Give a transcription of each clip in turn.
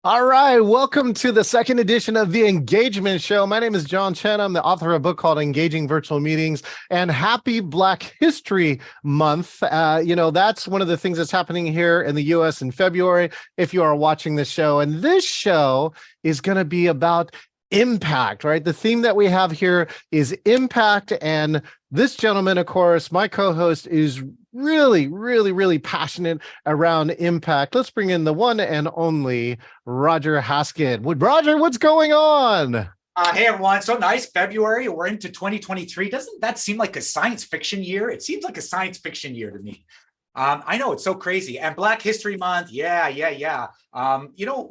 All right, welcome to the second edition of the Engagement Show. My name is John Chen. I'm the author of a book called Engaging Virtual Meetings, and happy Black History Month. That's one of the things that's happening here in the US in February, if you are watching this show. And this show is going to be about impact, right? The theme that we have here is impact. And this gentleman, of course, my co-host, is really passionate around impact. Let's bring in the one and only Roger Haskett. Roger, what's going on? Hey everyone, so nice. February, we're into 2023. Doesn't that seem like a science fiction year? It seems like a science fiction year to me. I know, it's so crazy. And Black History Month, yeah.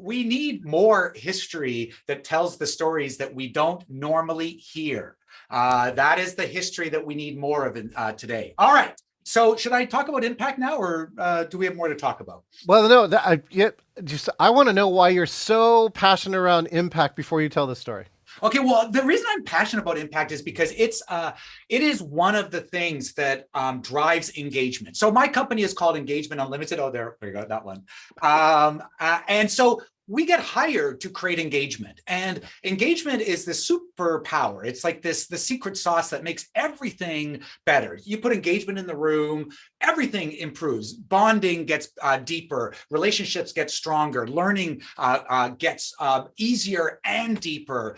We need more history that tells the stories that we don't normally hear. That is the history that we need more of today. All right. So should I talk about impact now, or do we have more to talk about? Well, no, I want to know why you're so passionate around impact before you tell the story. Okay, well, the reason I'm passionate about impact is because it is one of the things that drives engagement. So my company is called Engagement Unlimited. Oh, there you go, that one. And so we get hired to create engagement, and engagement is the superpower. It's like the secret sauce that makes everything better. You put engagement in the room, everything improves. Bonding gets deeper, relationships get stronger, learning gets easier and deeper.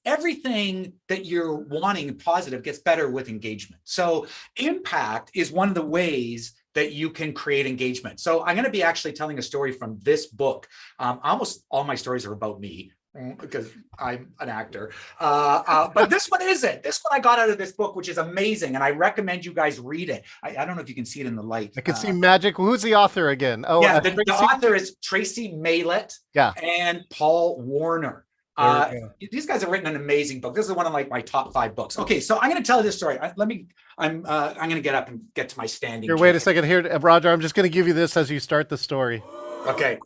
Everything that you're wanting positive gets better with engagement. So impact is one of the ways that you can create engagement. So I'm going to be actually telling a story from this book. Almost all my stories are about me because I'm an actor. But this one isn't. This one I got out of this book, which is amazing. And I recommend you guys read it. I don't know if you can see it in the light. I can see magic. Who's the author again? Oh, yeah, the author is Tracy Maylett and Paul Warner. These guys have written an amazing book. This is one of my top 5 books. Okay, so I'm going to tell this story. I'm going to get up and get to my standing. Here, wait a second. Here, Roger. I'm just going to give you this as you start the story. Okay.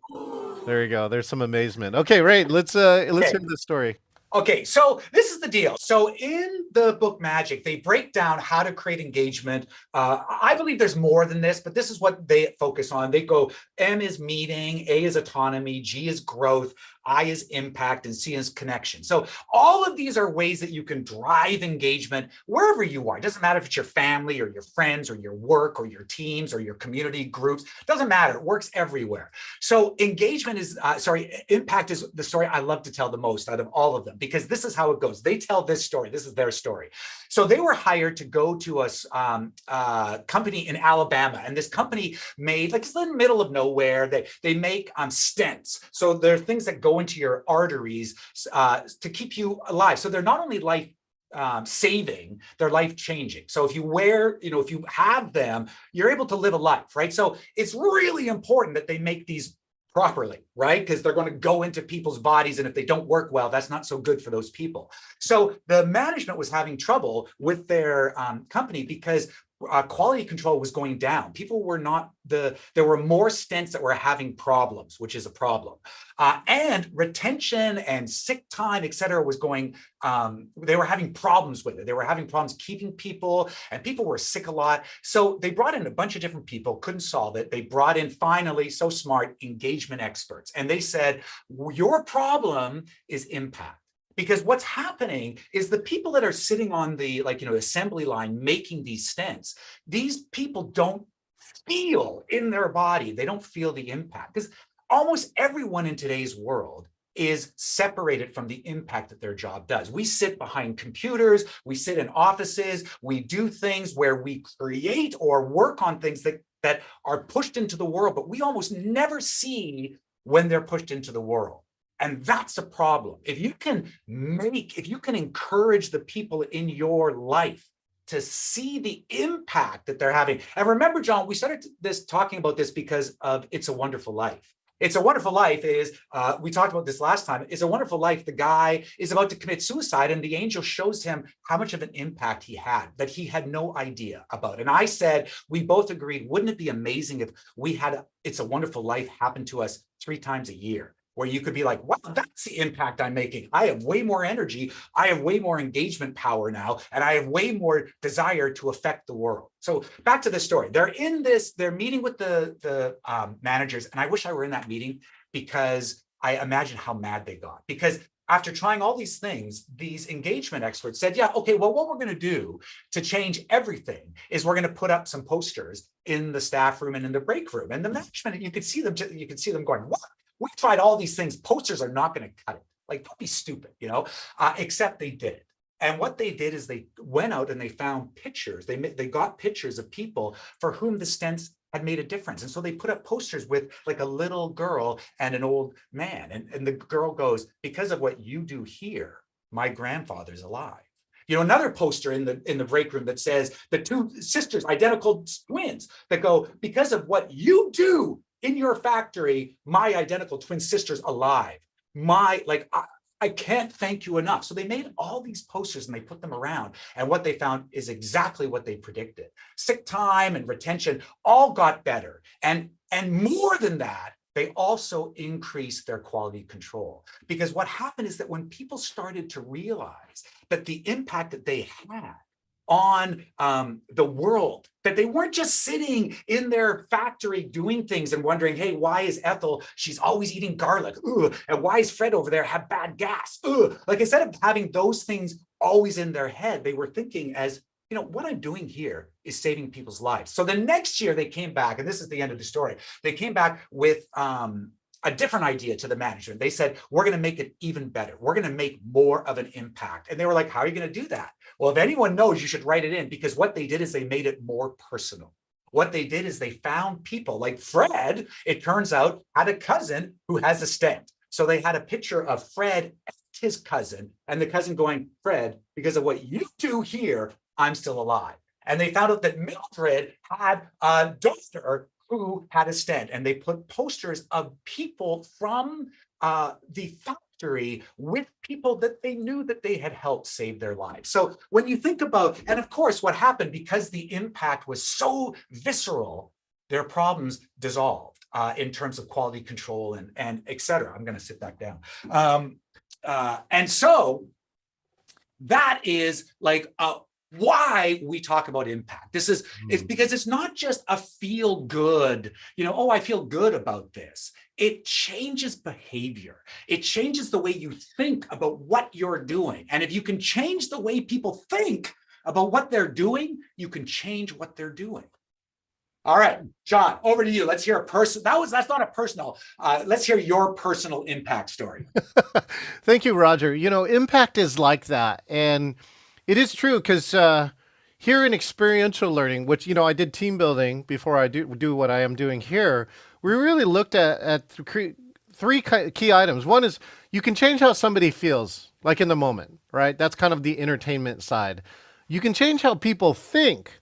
There you go. There's some amazement. Okay, right. Let's hear the story. Okay, so this is the deal. So in the book Magic, they break down how to create engagement. I believe there's more than this, but this is what they focus on. They go, M is meeting, A is autonomy, G is growth, I is impact, and C is connection. So all of these are ways that you can drive engagement wherever you are. It doesn't matter if it's your family or your friends or your work or your teams or your community groups. It doesn't matter. It works everywhere. So impact is the story I love to tell the most out of all of them, because this is how it goes. They tell this story. This is their story. So they were hired to go to a company in Alabama, and this company made, like, it's in the middle of nowhere. They make stents. So there are things that go into your arteries to keep you alive. So they're not only life saving, they're life changing. So if you have them, you're able to live a life, right? So it's really important that they make these properly, right? Because they're going to go into people's bodies, and if they don't work well, that's not so good for those people. So the management was having trouble with their company because quality control was going down. People were not there were more stents that were having problems, which is a problem. And retention and sick time, et cetera, was going, they were having problems with it. They were having problems keeping people, and people were sick a lot. So they brought in a bunch of different people, couldn't solve it. They brought in, finally, so smart, engagement experts. And they said, your problem is impact. Because what's happening is the people that are sitting on the assembly line making these stents, these people don't feel in their body. They don't feel the impact, because almost everyone in today's world is separated from the impact that their job does. We sit behind computers, we sit in offices, we do things where we create or work on things that are pushed into the world, but we almost never see when they're pushed into the world. And that's a problem. If you can encourage the people in your life to see the impact that they're having. And remember, John, we started talking about this because of It's a Wonderful Life. It's a Wonderful Life is, we talked about this last time. It's a Wonderful Life. The guy is about to commit suicide, and the angel shows him how much of an impact he had that he had no idea about. And I said, we both agreed, wouldn't it be amazing if we had It's a Wonderful Life happen to us 3 times a year? Where you could be like, wow, that's the impact I'm making. I have way more energy. I have way more engagement power now. And I have way more desire to affect the world. So back to the story. They're meeting with the managers. And I wish I were in that meeting, because I imagine how mad they got. Because after trying all these things, these engagement experts said, yeah, okay, well, what we're going to do to change everything is we're going to put up some posters in the staff room and in the break room. And the management, you could see them going, what? We tried all these things. Posters are not going to cut it. Like, don't be stupid, except they did it. And what they did is they went out and they found pictures. They got pictures of people for whom the stents had made a difference. And so they put up posters with like a little girl and an old man. And the girl goes, because of what you do here, my grandfather's alive. Another poster in the break room that says the two sisters, identical twins, that go, because of what you do in your factory, my identical twin sister's alive. I can't thank you enough. So they made all these posters and they put them around. And what they found is exactly what they predicted. Sick time and retention all got better. And more than that, they also increased their quality control. Because what happened is that when people started to realize that the impact that they had on the world, that they weren't just sitting in their factory doing things and wondering, hey, why is Ethel, she's always eating garlic? Ugh. And why is Fred over there have bad gas? Ugh. Like, instead of having those things always in their head, they were thinking as, what I'm doing here is saving people's lives. So the next year they came back, and this is the end of the story. They came back with a different idea to the management. They said, we're going to make it even better. We're going to make more of an impact. And they were like, how are you going to do that? Well, if anyone knows, you should write it in, because what they did is they made it more personal. What they did is they found people like Fred, it turns out, had a cousin who has a stent. So they had a picture of Fred and his cousin, and the cousin going, Fred, because of what you do here, I'm still alive. And they found out that Mildred had a daughter who had a stent, and they put posters of people from the factory with people that they knew that they had helped save their lives. So when you think about, and of course, what happened, because the impact was so visceral, their problems dissolved in terms of quality control and et cetera. I'm going to sit back down. And so that is like why we talk about impact. It's because it's not just a feel good, I feel good about this. It changes behavior. It changes the way you think about what you're doing. And if you can change the way people think about what they're doing, you can change what they're doing. All right, John, over to you. Let's hear that's not a personal, let's hear your personal impact story. Thank you, Roger. Impact is like that. And it is true, because here in experiential learning, which, I did team building before I do what I am doing here, we really looked at three key items. One is you can change how somebody feels, like in the moment, right? That's kind of the entertainment side. You can change how people think.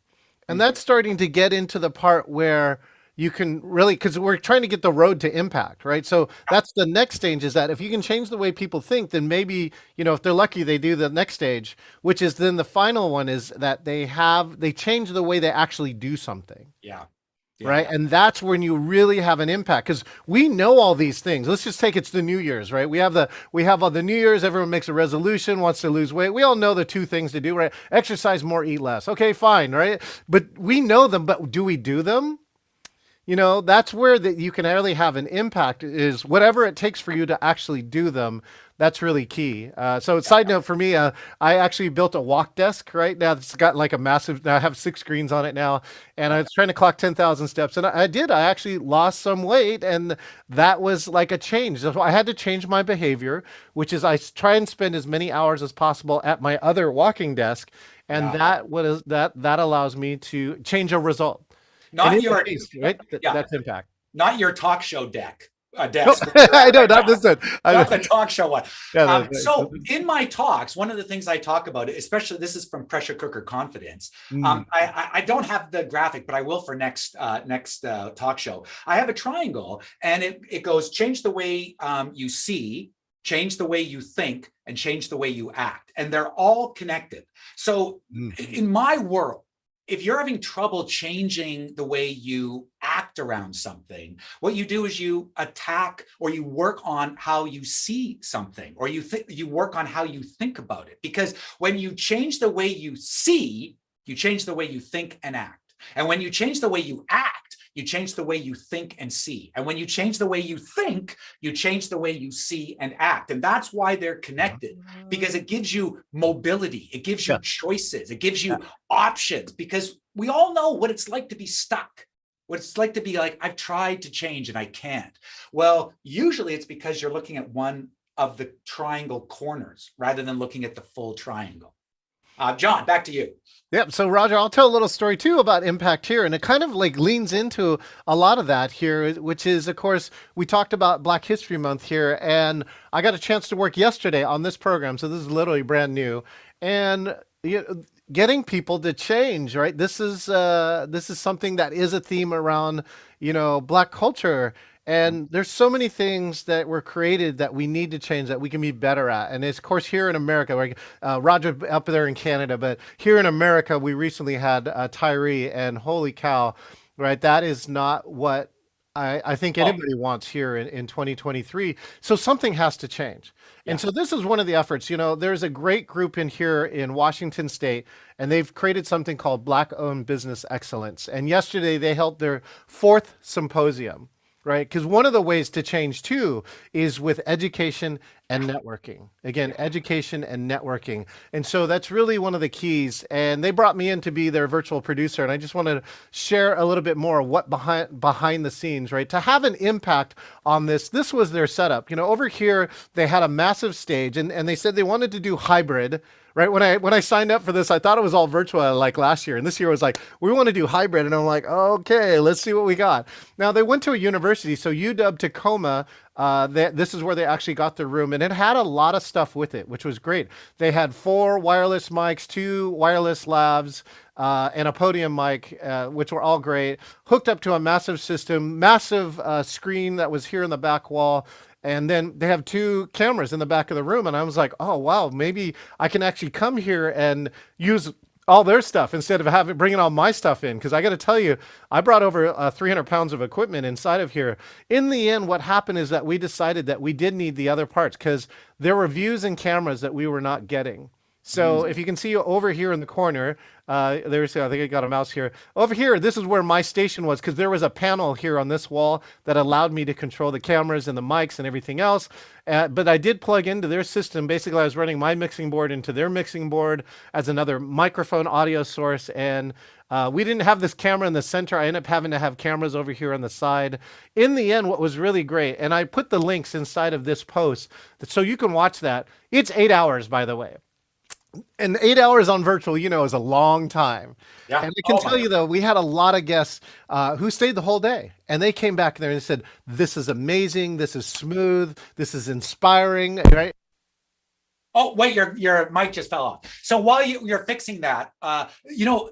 And that's starting to get into the part where you can really, because we're trying to get the road to impact, right? So that's the next stage, is that if you can change the way people think, then maybe, if they're lucky, they do the next stage, which is then the final one, is that they change the way they actually do something. Yeah. Right. And that's when you really have an impact, because we know all these things. Let's just take it's the New Year's, right? We have all the New Year's, everyone makes a resolution, wants to lose weight. We all know the two things to do, right? Exercise more, eat less. Okay, fine, right? But we know them, but do we do them? That's where you can really have an impact, is whatever it takes for you to actually do them. That's really key. So side note for me, I actually built a walk desk right now. It's got like I have 6 screens on it now, and I was trying to clock 10,000 steps. And I actually lost some weight, and that was like a change. So I had to change my behavior, which is I try and spend as many hours as possible at my other walking desk. And that allows me to change a result. Not your case, right? That's impact. Not your talk show desk. I know, not this one. Not the talk show one. Yeah, so in my talks, one of the things I talk about, especially this is from Pressure Cooker Confidence. I don't have the graphic, but I will for next talk show. I have a triangle, and it goes change the way you see, change the way you think, and change the way you act. And they're all connected. So in my world, if you're having trouble changing the way you act around something, what you do is you attack, or you work on how you see something, or you work on how you think about it. Because when you change the way you see, you change the way you think and act. And when you change the way you act, You change the way you think and see. And when you change the way you think, you change the way you see and act. And that's why they're connected, because it gives you mobility. It gives you choices. It gives you options, because we all know what it's like to be stuck. What it's like to be like, I've tried to change and I can't. Well, usually it's because you're looking at one of the triangle corners rather than looking at the full triangle. John, back to you. Yep. So Roger, I'll tell a little story too about impact here. And it kind of like leans into a lot of that here, which is, of course, we talked about Black History Month here, and I got a chance to work yesterday on this program. So this is literally brand new. And getting people to change, right? This is something that is a theme around, Black culture. And there's so many things that were created that we need to change, that we can be better at. And it's, of course, here in America, like Roger up there in Canada, but here in America, we recently had Tyree, and holy cow, right? That is not what I think anybody wants here in 2023. So something has to change. And so this is one of the efforts. There's a great group in here in Washington State, and they've created something called Black-Owned Business Excellence. And yesterday they held their 4th symposium. Right? Because one of the ways to change too is with education and networking. Again, education and networking. And so that's really one of the keys. And they brought me in to be their virtual producer. And I just wanted to share a little bit more of what behind the scenes, right? To have an impact on this. This was their setup. Over here, they had a massive stage, and they said they wanted to do hybrid. Right. When I signed up for this, I thought it was all virtual like last year. And this year was like, we want to do hybrid. And I'm like, okay, let's see what we got. Now they went to a university. So UW Tacoma, this is where they actually got their room, and it had a lot of stuff with it, which was great. They had 4 wireless mics, 2 wireless labs, and a podium mic, which were all great, hooked up to a massive system, massive screen that was here in the back wall. And then they have 2 cameras in the back of the room. And I was like, oh, wow, maybe I can actually come here and use all their stuff instead of bringing all my stuff in. Because I got to tell you, I brought over 300 pounds of equipment inside of here. In the end, what happened is that we decided that we did need the other parts, because there were views and cameras that we were not getting. So if you can see over here in the corner, I think I got a mouse here. Over here, this is where my station was, because there was a panel here on this wall that allowed me to control the cameras and the mics and everything else. But I did plug into their system. Basically, I was running my mixing board into their mixing board as another microphone audio source. And we didn't have this camera in the center. I ended up having to have cameras over here on the side. In the end, what was really great, and I put the links inside of this post so you can watch that. It's 8 hours, by the way. And 8 hours on virtual, is a long time. Yeah. And I can tell you, though, we had a lot of guests who stayed the whole day. And they came back there and said, this is amazing. This is smooth. This is inspiring. Right? Oh, wait, your mic just fell off. So while you're fixing that,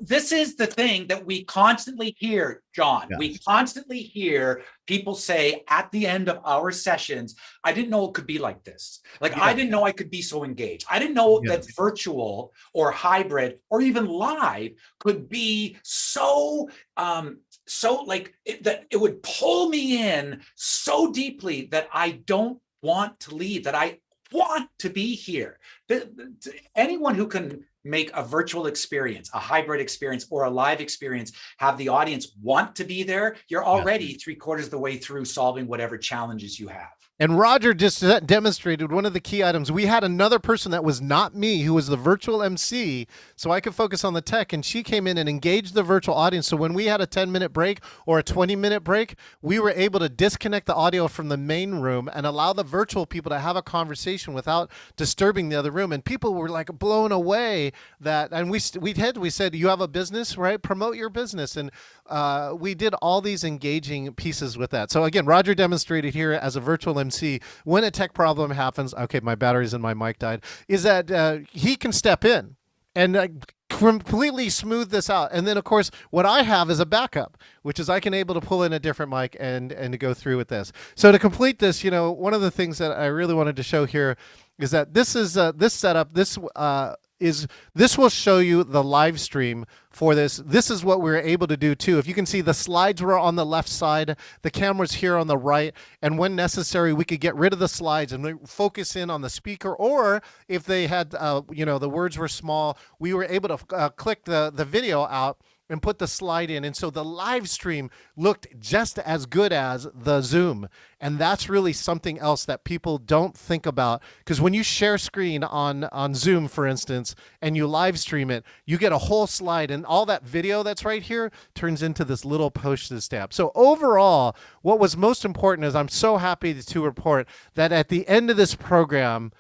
this is the thing that we constantly hear, John. Yes. We constantly hear people say at the end of our sessions, I didn't know it could be like this. I didn't know I could be so engaged. I didn't know that virtual or hybrid or even live could be so that it would pull me in so deeply that I don't want to leave, that I want to be here. Anyone who can make a virtual experience, a hybrid experience, or a live experience, have the audience want to be there, you're already 3/4 of the way through solving whatever challenges you have. And Roger just demonstrated one of the key items. We had another person that was not me, who was the virtual MC, so I could focus on the tech, and she came in and engaged the virtual audience. So when we had a 10-minute break or a 20-minute break, we were able to disconnect the audio from the main room and allow the virtual people to have a conversation without disturbing the other room. And people were like blown away that, and we said, you have a business, right? Promote your business. And we did all these engaging pieces with that. So again, Roger demonstrated here as a virtual MC, when a tech problem happens, okay, my batteries and my mic died, is that he can step in and completely smooth this out. And then, of course, what I have is a backup, which is I can able to pull in a different mic and to go through with this. So to complete this, one of the things that I really wanted to show here is that this is this setup. This will show you the live stream for this. This is what we were able to do too. If you can see, the slides were on the left side, the camera's here on the right, and when necessary, we could get rid of the slides and focus in on the speaker. Or if they had, the words were small, we were able to click the video out and put the slide in. And so the live stream looked just as good as the Zoom. And that's really something else that people don't think about. Because when you share screen on Zoom, for instance, and you live stream it, you get a whole slide, and all that video that's right here turns into this little postage stamp. So overall, what was most important is I'm so happy to report that at the end of this program,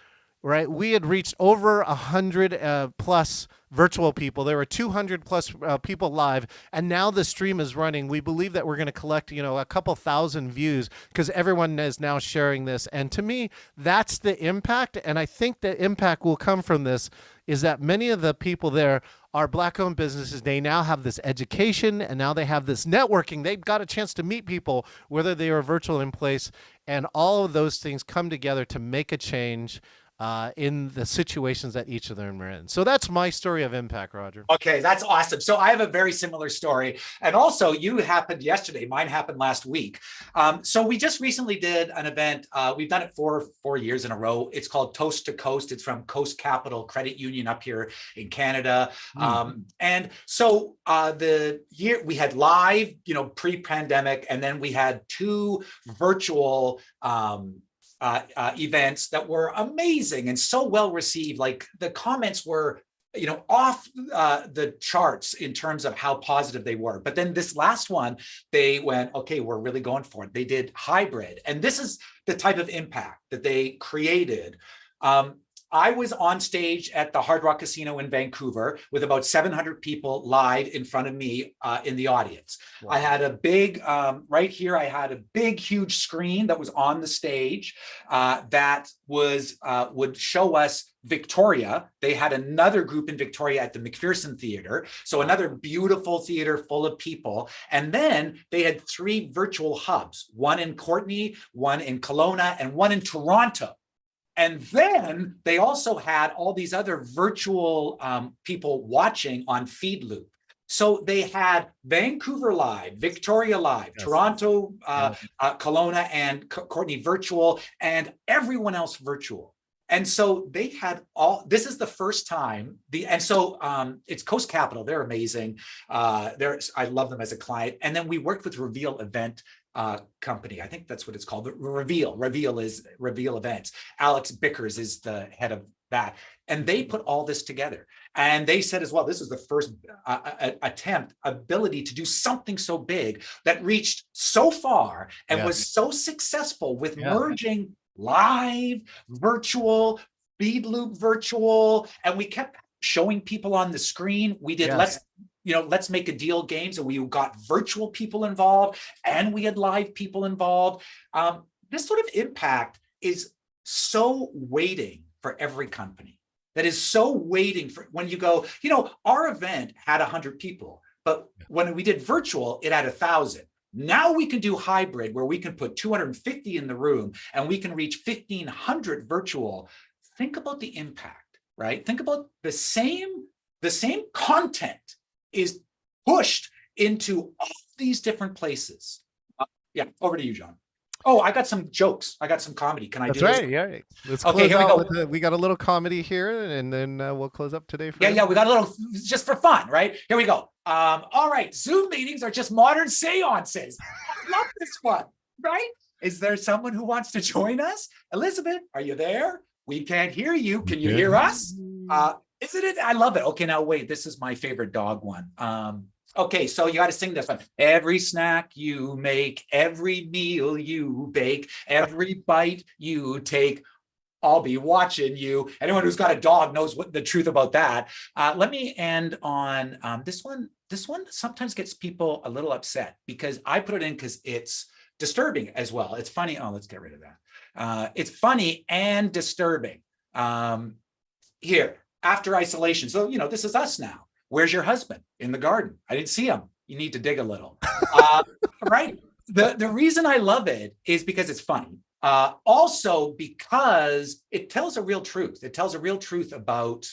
right, we had reached over 100 plus virtual people. There were 200 plus people live, and now the stream is running. We believe that we're going to collect, a couple thousand views because everyone is now sharing this. And to me, that's the impact. And I think the impact will come from this is that many of the people there are Black-owned businesses. They now have this education, and now they have this networking. They've got a chance to meet people, whether they are virtual in place, and all of those things come together to make a change in the situations that each of them are in. So that's my story of impact, Roger. Okay, that's awesome. So I have a very similar story. And also, you happened yesterday. Mine happened last week. So we just recently did an event. We've done it for 4 years in a row. It's called Toast to Coast. It's from Coast Capital Credit Union up here in Canada. And so the year we had live, pre-pandemic, and then we had 2 virtual events that were amazing and so well received. Like the comments were, off the charts in terms of how positive they were. But then this last one, they went, okay, we're really going for it. They did hybrid. And this is the type of impact that they created. I was on stage at the Hard Rock Casino in Vancouver with about 700 people live in front of me in the audience. Wow. I had a big, right here, I had a big, huge screen that was on the stage that would show us Victoria. They had another group in Victoria at the McPherson Theatre. So another beautiful theater full of people. And then they had 3 virtual hubs, one in Courtenay, one in Kelowna, and one in Toronto. And then they also had all these other virtual people watching on feed loop. So they had Vancouver live, Victoria live, yes. Toronto, Kelowna, and Courtenay virtual, and everyone else virtual. And so they had this is the first time, it's Coast Capital. They're amazing. I love them as a client. And then we worked with Reveal Event company. I think that's what it's called. Reveal is Reveal Events. Alex Bickers is the head of that. And they put all this together. And they said as well, this was the first ability to do something so big that reached so far and was so successful with merging live, virtual, feed loop virtual. And we kept showing people on the screen. We did let's make a deal games, and we got virtual people involved, and we had live people involved. This sort of impact is so waiting for every company. That is so waiting for when you go, our event had 100 people, but when we did virtual, it had 1,000. Now we can do hybrid where we can put 250 in the room and we can reach 1,500 virtual. Think about the impact, right? Think about the same content is pushed into all these different places. Over to you, John. Oh, I got some jokes. I got some comedy. Can I do this? That's right. Yeah. Let's close out. We got a little comedy here, and then we'll close up today. We got a little just for fun, right? Here we go. All right. Zoom meetings are just modern seances. I love this one, right? Is there someone who wants to join us? Elizabeth, are you there? We can't hear you. Can you hear us? Isn't it? I love it. Okay, now wait. This is my favorite dog one. Okay, so you got to sing this one. Every snack you make, every meal you bake, every bite you take, I'll be watching you. Anyone who's got a dog knows what the truth about that. Let me end on this one. This one sometimes gets people a little upset because I put it in because it's disturbing as well. It's funny. Oh, let's get rid of that. It's funny and disturbing. Here, after isolation. So, this is us now. Where's your husband? In the garden. I didn't see him. You need to dig a little. Right? The reason I love it is because it's funny. Also because it tells a real truth. It tells a real truth about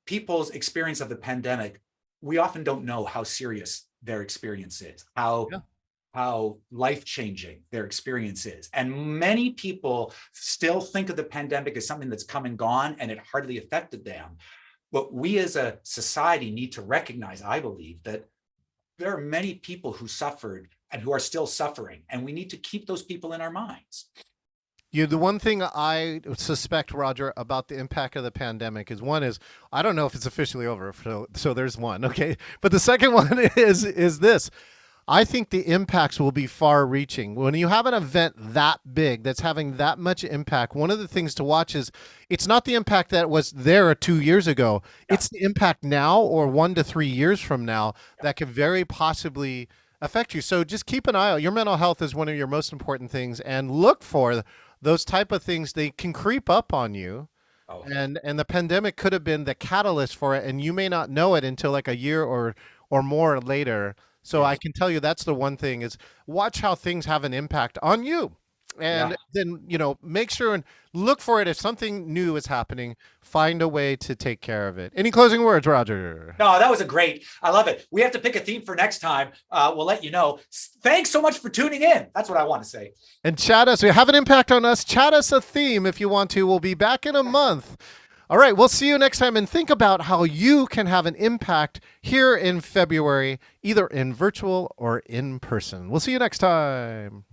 people's experience of the pandemic. We often don't know how serious their experience is, how life-changing their experience is. And many people still think of the pandemic as something that's come and gone and it hardly affected them. What we as a society need to recognize, I believe, that there are many people who suffered and who are still suffering, and we need to keep those people in our minds. The one thing I suspect, Roger, about the impact of the pandemic is one is I don't know if it's officially over. So there's one, okay. But the second one is this. I think the impacts will be far reaching. When you have an event that big that's having that much impact, one of the things to watch is it's not the impact that was there 2 years ago. Yeah. It's the impact now or 1 to 3 years from now that could very possibly affect you. So just keep an eye out. Your mental health is one of your most important things, and look for those type of things. They can creep up on you. Oh. And the pandemic could have been the catalyst for it, and you may not know it until like a year or more later. So I can tell you that's the one thing is watch how things have an impact on you. And then, make sure and look for it. If something new is happening, find a way to take care of it. Any closing words, Roger? No, that was I love it. We have to pick a theme for next time. We'll let you know. Thanks so much for tuning in. That's what I want to say. And chat us. Have an impact on us. Chat us a theme if you want to. We'll be back in a month. All right, we'll see you next time, and think about how you can have an impact here in February, either in virtual or in person. We'll see you next time.